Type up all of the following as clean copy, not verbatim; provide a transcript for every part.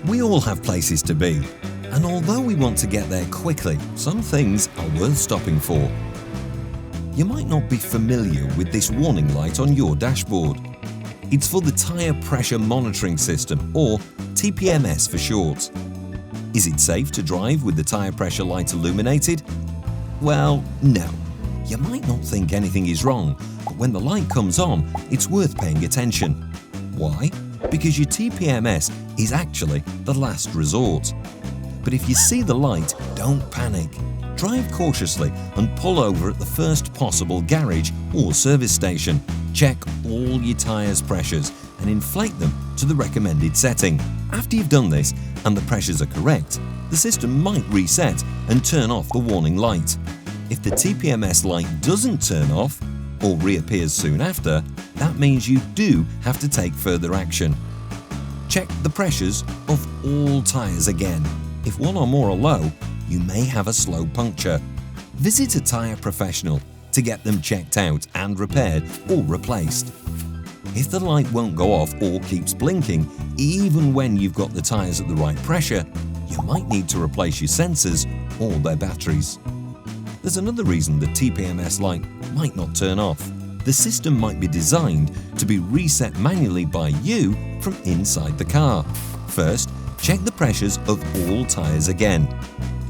We all have places to be, and although we want to get there quickly, some things are worth stopping for. You might not be familiar with this warning light on your dashboard. It's for the Tyre Pressure Monitoring System, or TPMS for short. Is it safe to drive with the tyre pressure light illuminated? Well, no. You might not think anything is wrong, but when the light comes on, it's worth paying attention. Why? Because your TPMS is actually the last resort. But if you see the light, don't panic. Drive cautiously and pull over at the first possible garage or service station. Check all your tyres' pressures and inflate them to the recommended setting. After you've done this and the pressures are correct, the system might reset and turn off the warning light. If the TPMS light doesn't turn off or reappears soon after, that means you do have to take further action. Check the pressures of all tyres again. If one or more are low, you may have a slow puncture. Visit a tyre professional to get them checked out and repaired or replaced. If the light won't go off or keeps blinking, even when you've got the tyres at the right pressure, you might need to replace your sensors or their batteries. There's another reason the TPMS light might not turn off. The system might be designed to be reset manually by you from inside the car. First, check the pressures of all tyres again.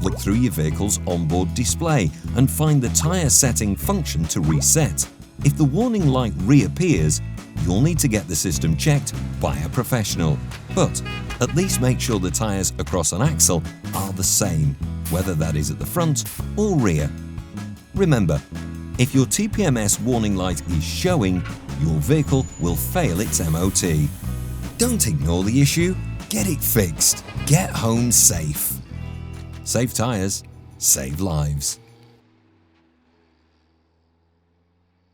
Look through your vehicle's onboard display and find the tyre setting function to reset. If the warning light reappears, you'll need to get the system checked by a professional. But at least make sure the tyres across an axle are the same, whether that is at the front or rear. Remember, if your TPMS warning light is showing, your vehicle will fail its MOT. Don't ignore the issue, get it fixed. Get home safe. Save tyres, save lives.